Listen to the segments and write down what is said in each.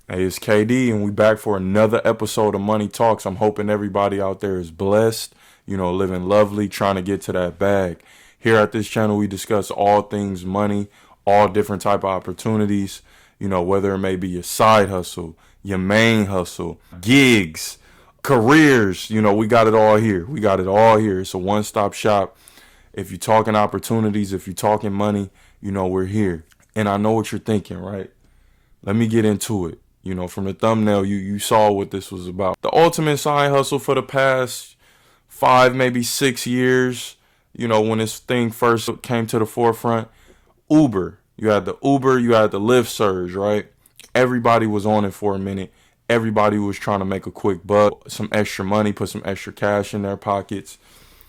Hey, it's KD, and we back for another episode of Money Talks. I'm hoping everybody out there is blessed, living lovely, trying to get to that bag. Here at this channel, we discuss all things money, all different type of opportunities, whether it may be your side hustle, your main hustle, gigs, careers, we got it all here. We got it all here. It's a one-stop shop. If you're talking opportunities, if you're talking money, we're here. And I know what you're thinking, right? Let me get into it. From the thumbnail, you saw what this was about. The ultimate side hustle for the past 5, maybe 6 years, when this thing first came to the forefront, Uber. You had the Uber, you had the Lyft surge, right? Everybody was on it for a minute. Everybody was trying to make a quick buck, some extra money, put some extra cash in their pockets.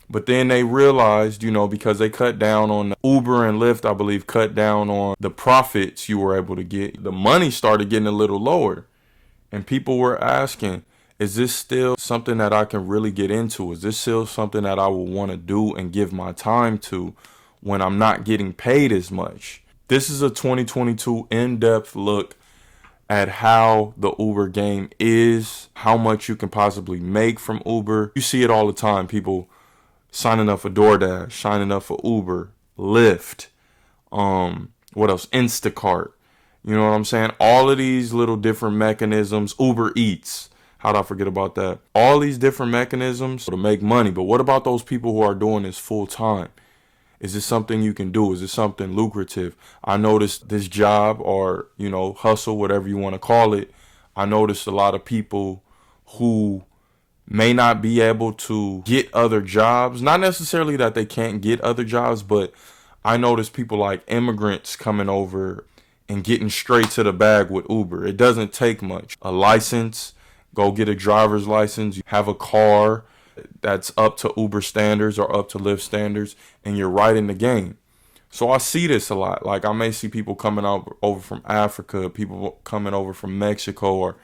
But then they realized, because they cut down on the Uber and Lyft, I believe, cut down on the profits you were able to get. The money started getting a little lower. And people were asking, is this still something that I can really get into? Is this still something that I will want to do and give my time to when I'm not getting paid as much? This is a 2022 in-depth look at how the Uber game is, how much you can possibly make from Uber. You see it all the time. People signing up for DoorDash, signing up for Uber, Lyft, what else? Instacart. You know what I'm saying? All of these little different mechanisms, Uber Eats. How'd I forget about that? All these different mechanisms to make money. But what about those people who are doing this full time? Is this something you can do? Is this something lucrative? I noticed this job or, hustle, whatever you want to call it. I noticed a lot of people who may not be able to get other jobs. Not necessarily that they can't get other jobs, but I noticed people like immigrants coming over and getting straight to the bag with Uber. It doesn't take much. A license, go get a driver's license, you have a car that's up to Uber standards or up to Lyft standards, and you're right in the game. So I see this a lot. Like I may see people coming over from Africa, people coming over from Mexico, or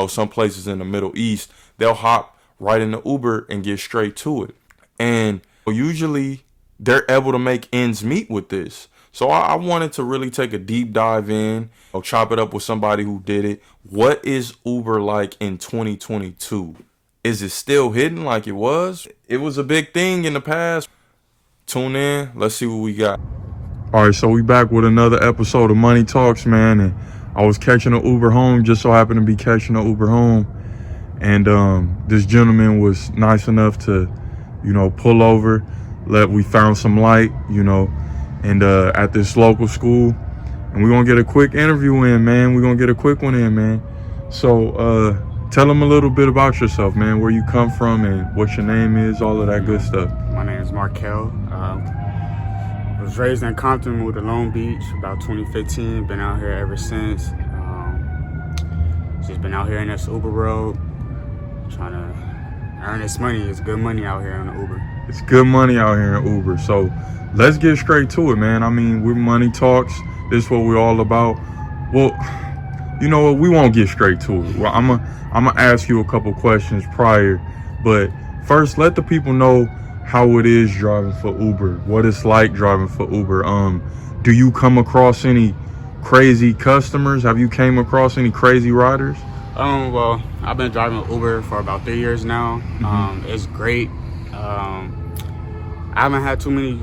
some places in the Middle East. They'll hop right into Uber and get straight to it. And usually they're able to make ends meet with this. So I wanted to really take a deep dive in, chop it up with somebody who did it. What is Uber like in 2022? Is it still hidden like it was? It was a big thing in the past. Tune in. Let's see what we got. All right, so we back with another episode of Money Talks, man. And I was catching an Uber home, just so happened to be catching an Uber home. And this gentleman was nice enough to, pull over. We found some light, and at this local school. And we're going to get a quick interview in, man. We're going to get a quick one in, man. So tell them a little bit about yourself, man, where you come from and what your name is, all of that good stuff. My name is Markel. I was raised in Compton, moved to Long Beach about 2015. Been out here ever since. Just been out here in this Uber road, trying to earn this money. It's good money out here on the Uber. It's good money out here in Uber. So let's get straight to it, man. I mean, we're Money Talks. This is what we're all about. Well, you know what? We won't get straight to it. Well, I'm gonna ask you a couple questions prior, but first, let the people know how it is driving for Uber. What it's like driving for Uber. Do you come across any crazy customers? Have you came across any crazy riders? Well, I've been driving Uber for about 3 years now. It's great. I haven't had too many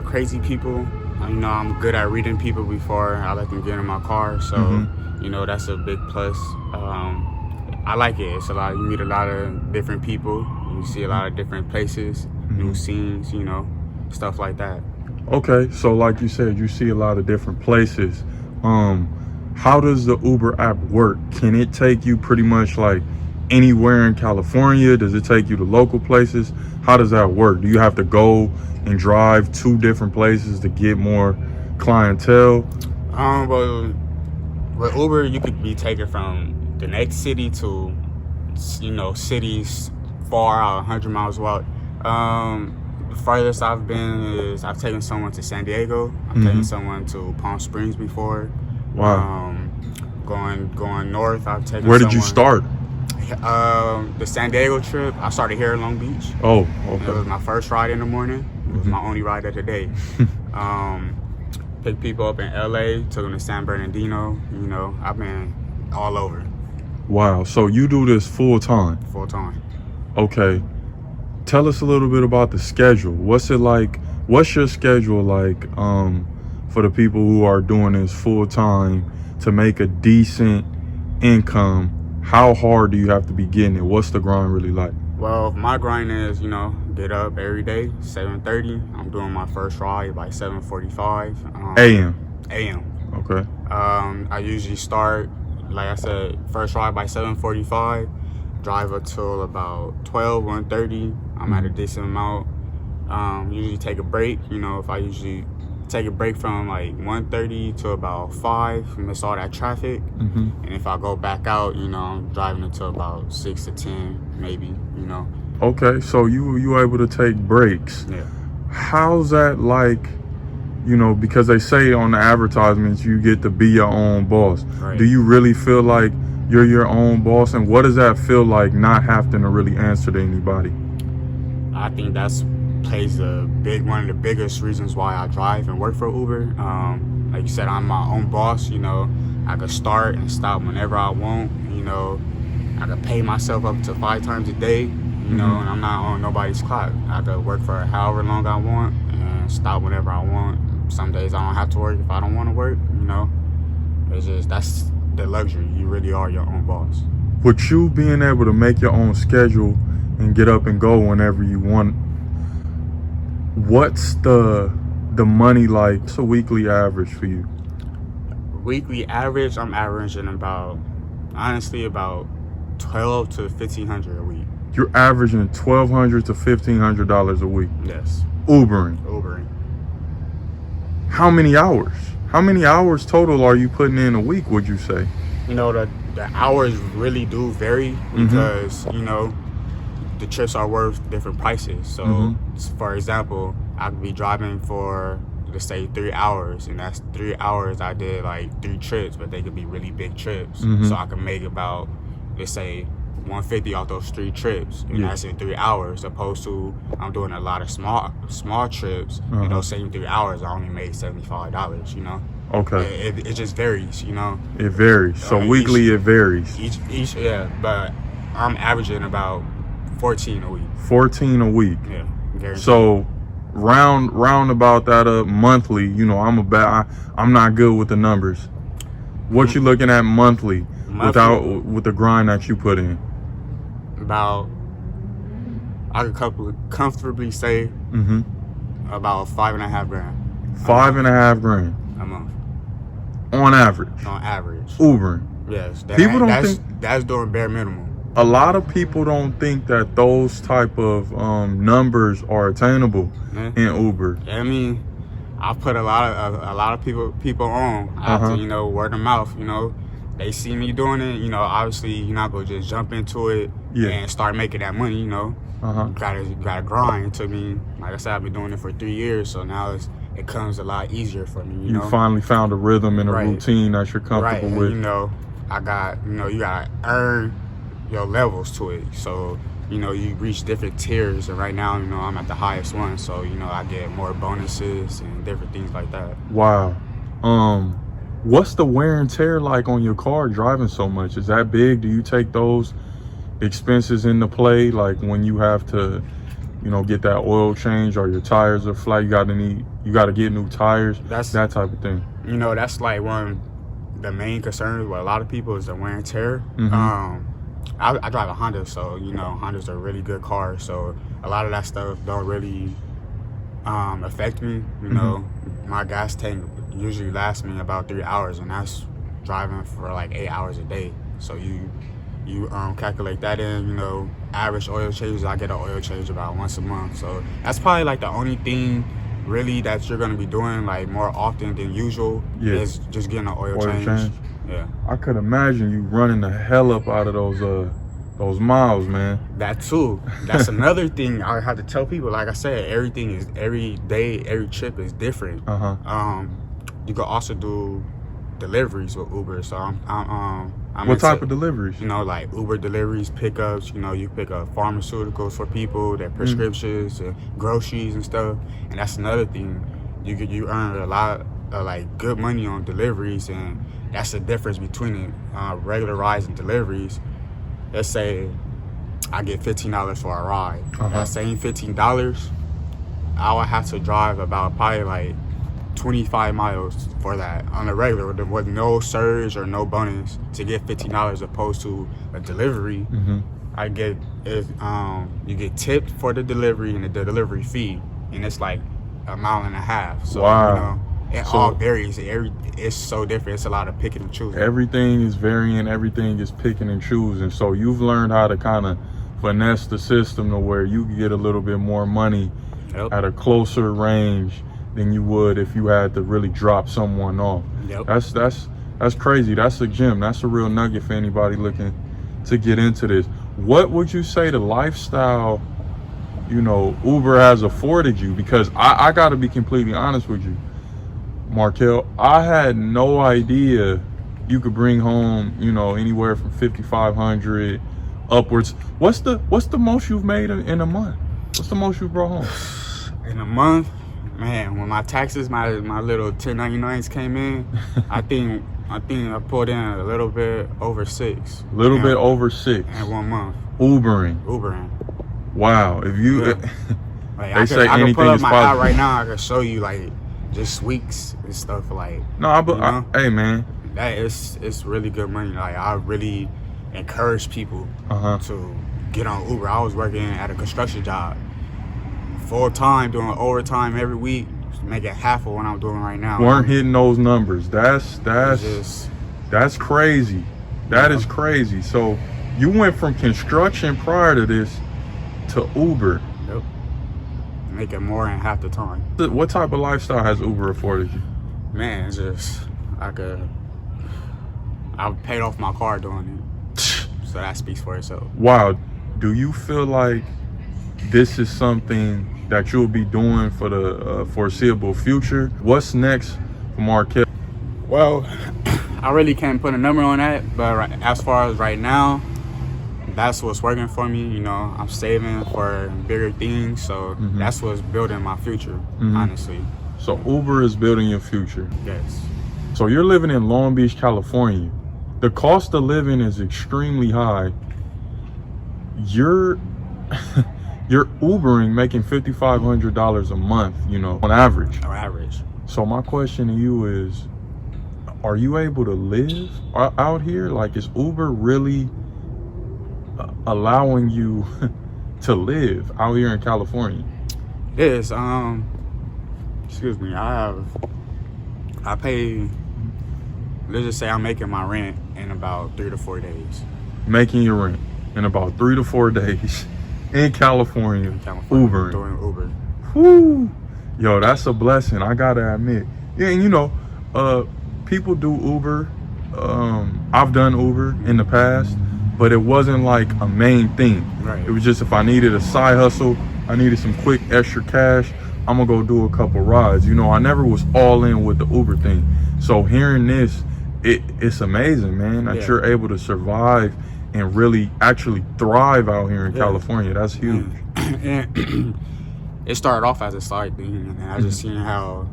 crazy people. I'm good at reading people before I let them get in my car, so that's a big plus. I like it. It's a lot. You meet a lot of different people. You see a lot of different places, new scenes, stuff like that. Okay, so like you said, you see a lot of different places. How does the Uber app work? Can it take you pretty much like anywhere in California? Does it take you to local places? How does that work? Do you have to go and drive to different places to get more clientele? Well, with Uber, you could be taken from the next city to, cities far out, 100 miles out. The farthest I've been is I've taken someone to San Diego. I've taken someone to Palm Springs before. Wow. Going north, I've taken. Where did you start? The San Diego trip, I started here in Long Beach. Oh, okay. It was my first ride in the morning. It was my only ride of the day. Picked people up in LA, took them to San Bernardino. I've been all over, Wow. So you do this full time? full time. Okay. Tell us a little bit about the schedule. What's it like? What's your schedule like for the people who are doing this full time to make a decent income? How hard do you have to be getting it? What's the grind really like? Well, my grind is, get up every day, 7:30. I'm doing my first ride by 7:45. AM. A.m. Okay. I usually start, like I said, first ride by 7:45. Drive until about 1:30. I'm at a decent amount. Usually take a break. If I usually take a break from like 1:30 to about 5, miss all that traffic. And if I go back out, I'm driving until about 6 to 10, maybe. Okay. So you able to take breaks? Yeah. How's that like? Because they say on the advertisements you get to be your own boss. Right. Do you really feel like you're your own boss? And what does that feel like, not having to really answer to anybody? I think that's plays one of the biggest reasons why I drive and work for Uber. Like you said, I'm my own boss. I could start and stop whenever I want. I could pay myself up to 5 times a day. And I'm not on nobody's clock. I could work for however long I want and stop whenever I want. Some days I don't have to work if I don't want to work. It's just, that's the luxury. You really are your own boss. With you being able to make your own schedule and get up and go whenever you want, what's the money like? What's a weekly average for you? Weekly average, I'm averaging about 12 to 1,500 a week. You're averaging $1,200 to $1,500 a week. Yes. Ubering. How many hours? How many hours total are you putting in a week, would you say? The hours really do vary because, the trips are worth different prices. So, for example, I could be driving for, let's say, 3 hours, and that's 3 hours I did like 3 trips, but they could be really big trips. So I can make about, let's say, 150 off those 3 trips, and that's in 3 hours, opposed to I'm doing a lot of small trips. In those same 3 hours, I only made $75. Okay. It just varies. It varies. So weekly it varies. Each but I'm averaging about 14 a week. 14 a week. Yeah. Guaranteed. So round about that up monthly. I'm not good with the numbers. What you looking at monthly? With the grind that you put in? About, I could comfortably say about $5.5 grand. $5.5 grand a month. On average. Ubering. Yes. People don't think that's doing bare minimum. A lot of people don't think that those type of numbers are attainable in Uber. I mean, I put a lot of people on after word of mouth. They see me doing it. Obviously you're not gonna just jump into it and start making that money. You gotta grind. To me, like I said, I've been doing it for 3 years, so now it comes a lot easier for me. You finally found a rhythm and a routine that you're comfortable with. And, I got you gotta earn your levels to it. So you reach different tiers, and right now I'm at the highest one. So I get more bonuses and different things like that. Wow. What's the wear and tear like on your car driving so much? Is that big? Do you take those expenses into play, like when you have to get that oil change or your tires are flat, you got to get new tires? That's that type of thing. That's like one of the main concerns with a lot of people is the wear and tear. I drive a Honda, so Hondas are really good cars, so a lot of that stuff don't really affect me. My gas tank usually lasts me about 3 hours, and that's driving for like 8 hours a day. So you calculate that in. Average oil changes, I get an oil change about once a month. So that's probably like the only thing really that you're gonna be doing like more often than usual is just getting an oil change. Yeah. I could imagine you running the hell up out of those miles, man. That too. That's another thing I have to tell people. Like I said, every day, every trip is different. You can also do deliveries with Uber. So I'm what type of deliveries? Like Uber deliveries, pickups. You pick up pharmaceuticals for people, their prescriptions, and groceries and stuff. And that's another thing. You earn a lot of like good money on deliveries, and that's the difference between it. Regular rides and deliveries. Let's say I get $15 for a ride. That same $15, I would have to drive about probably like 25 miles for that on a regular with no surge or no bonus to get $15, opposed to a delivery. I get you get tipped for the delivery and the delivery fee, and it's like a mile and a half. So you know, it all varies. It's so different. It's a lot of picking and choosing. Everything is varying. Everything is picking and choosing. So you've learned how to kind of finesse the system to where you can get a little bit more money at a closer range than you would if you had to really drop someone off. That's crazy. That's a gem. That's a real nugget for anybody looking to get into this. What would you say the lifestyle, you know, Uber has afforded you? Because I got to be completely honest with you, Markel, I had no idea you could bring home, you know, anywhere from 5,500 upwards. What's the most you've made in a month? What's the most you brought home? In a month, man, when my taxes, my little 1099s came in, I think I pulled in a little bit over 6. A little bit over 6 in 1 month. Ubering. Wow. If you like, I can pull up my app right now. I can show you like just weeks and stuff. Like hey man, that it's really good money. Like I really encourage people to get on Uber. I was working at a construction job full time, doing overtime every week, making half of what I'm doing right now. Weren't hitting those numbers. That's crazy. That is crazy. So you went from construction prior to this to Uber. Yep. Making more in half the time. What type of lifestyle has Uber afforded you? Man, it's just I paid off my car doing it. So that speaks for itself. Wow. Do you feel like this is something that you'll be doing for the foreseeable future? What's next for Markel? Well, I really can't put a number on that, but as far as right now, that's what's working for me. You know, I'm saving for bigger things, so that's what's building my future, honestly. So Uber is building your future. Yes. So you're living in Long Beach, California. The cost of living is extremely high. You're Ubering, making $5,500 a month, you know, on average. On average. So my question to you is, are you able to live out here? Like, is Uber really allowing you to live out here in California? It is. Excuse me. I pay. Let's just say I'm making my rent in about 3 to 4 days. Making your rent in about 3 to 4 days in California. Ubering. Doing Uber. Whoo! Yo, that's a blessing, I gotta admit. Yeah, and you know, people do Uber. I've done Uber in the past, but it wasn't like a main thing. Right. It was just if I needed a side hustle, I needed some quick extra cash, I'm gonna go do a couple rides. You know, I never was all in with the Uber thing. So hearing this, it's amazing, man, that you're able to survive and really actually thrive out here in California. That's huge. And it started off as a side thing, and I just seen how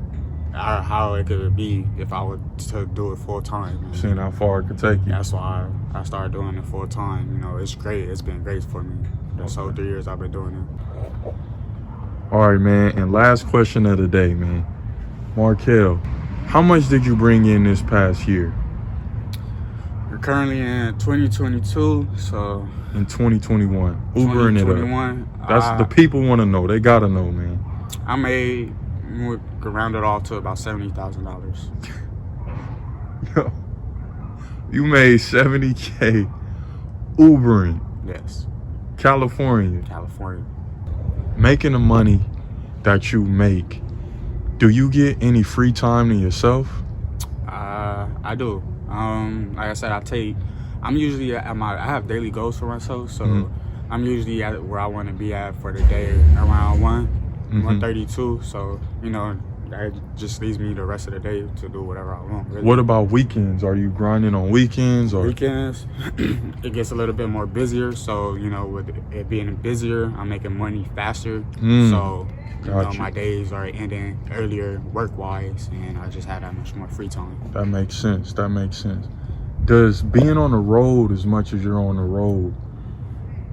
it could be if I were to do it full time. Seeing how far it could take you. That's why I started doing it full time. You know, it's great. It's been great for me. This whole 3 years I've been doing it. All right, man. And last question of the day, man. Markel, how much did you bring in this past year? We're currently in 2022, so in 2021, Ubering it up. That's the people want to know. They gotta know, man. I made, we could round it off to about $70,000. Yo, you made $70K Ubering. Yes. California. Making the money that you make, do you get any free time to yourself? I do. Like I said, I'm usually I have daily goals for myself, so I'm usually at where I want to be at for the day around 1:32. So, you know, that just leaves me the rest of the day to do whatever I want, really. What about weekends? Are you grinding on weekends or? Weekends, it gets a little bit more busier. So, you know, with it being busier, I'm making money faster. So, you know, my days are ending earlier work-wise, and I just have that much more free time. That makes sense. That makes sense. Does being on the road as much as you're on the road,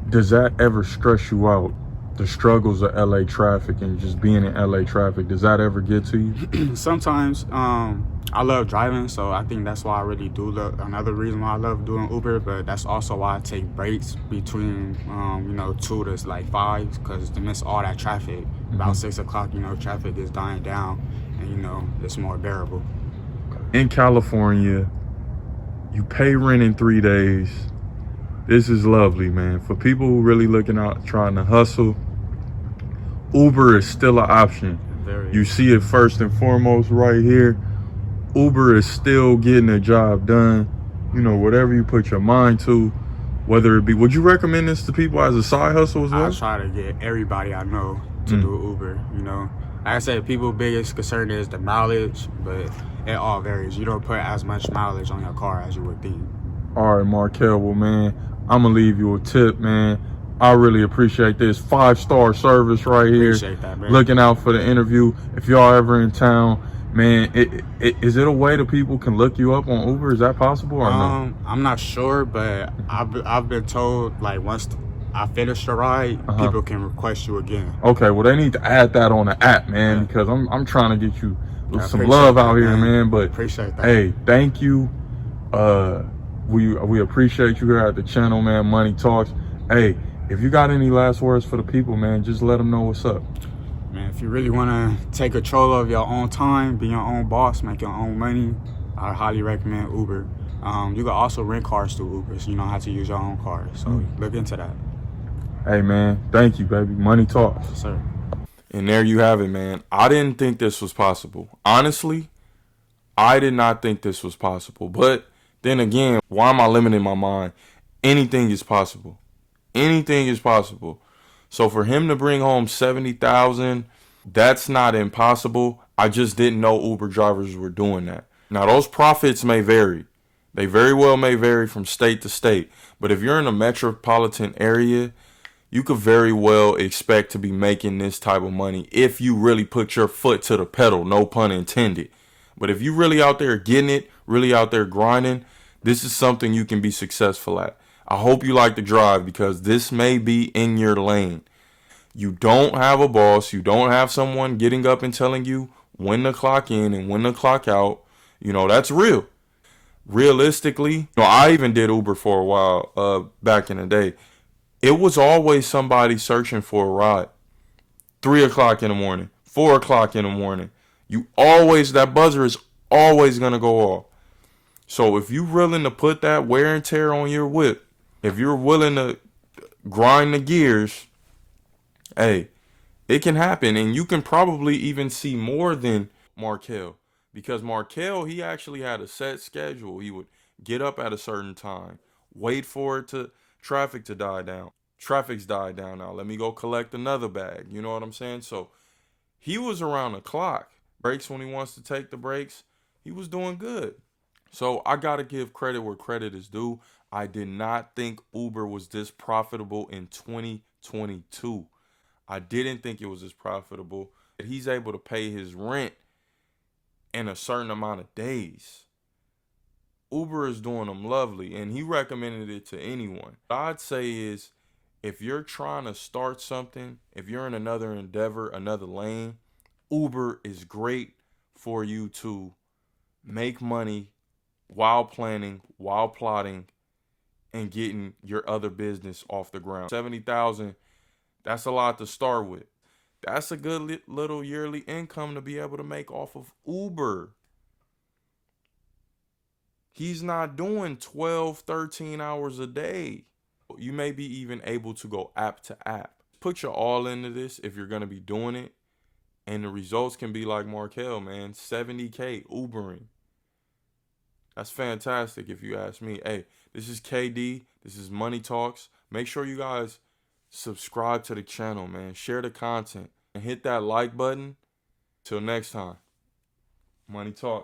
does that ever stress you out? The struggles of LA traffic and just being in LA traffic, does that ever get to you? Sometimes. I love driving, so I think that's why I really do love. Another reason why I love doing Uber, but that's also why I take breaks between, you know, 2 to like 5, because to miss all that traffic. About 6 o'clock, you know, traffic is dying down, and you know, it's more bearable. In California, you pay rent in 3 days. This is lovely, man. For people who really looking out, trying to hustle, Uber is still an option. You see it first and foremost right here. Uber is still getting the job done. You know, whatever you put your mind to, whether it be, would you recommend this to people as a side hustle as well? I try to get everybody I know to do Uber, you know. Like I said, people's biggest concern is the mileage, but it all varies. You don't put as much mileage on your car as you would think. All right, Markel, well, man, I'm going to leave you a tip, man. I really appreciate this 5-star service right here. Appreciate that, man. Looking out for the interview. If y'all ever in town, man, is it a way that people can look you up on Uber? Is that possible or no? I'm not sure, but I've been told, like, once I finish the ride, people can request you again. Okay, well, they need to add that on the app, man, because I'm trying to get you some love out here, man. But appreciate that. Hey, thank you. We appreciate you here at the channel, man. Money Talks. Hey, if you got any last words for the people, man, just let them know what's up. Man, if you really want to take control of your own time, be your own boss, make your own money, I highly recommend Uber. You can also rent cars through Uber, so you don't have to use your own car. So look into that. Hey, man, thank you, baby. Money Talks. Yes, sir. And there you have it, man. I didn't think this was possible. Honestly, I did not think this was possible. But then again, why am I limiting my mind? Anything is possible. Anything is possible. So for him to bring home 70,000, that's not impossible. I just didn't know Uber drivers were doing that. Now those profits may vary. They very well may vary from state to state. But if you're in a metropolitan area, you could very well expect to be making this type of money if you really put your foot to the pedal, no pun intended. But if you really out there getting it, really out there grinding, this is something you can be successful at. I hope you like the drive because this may be in your lane. You don't have a boss. You don't have someone getting up and telling you when to clock in and when to clock out. You know, that's real. Realistically, you know, I even did Uber for a while back in the day. It was always somebody searching for a ride. 3 o'clock in the morning, 4 o'clock in the morning. That buzzer is always going to go off. So if you're willing to put that wear and tear on your whip, if you're willing to grind the gears, hey, it can happen. And you can probably even see more than Markel. Because Markel, he actually had a set schedule. He would get up at a certain time, wait for traffic to die down. Traffic's died down now. Let me go collect another bag. You know what I'm saying? So he was around the clock. Breaks when he wants to take the breaks. He was doing good. So I got to give credit where credit is due. I did not think Uber was this profitable in 2022. I didn't think it was this profitable. He's able to pay his rent in a certain amount of days. Uber is doing them lovely, and he recommended it to anyone. What I'd say is, if you're trying to start something, if you're in another endeavor, another lane, Uber is great for you to make money while planning, while plotting, and getting your other business off the ground. 70,000, that's a lot to start with. That's a good little yearly income to be able to make off of Uber. He's not doing 12, 13 hours a day. You may be even able to go app to app. Put your all into this if you're going to be doing it. And the results can be like Markel, man. 70K Ubering. That's fantastic if you ask me. Hey, this is KD. This is Money Talks. Make sure you guys subscribe to the channel, man. Share the content and hit that like button. Till next time. Money talks.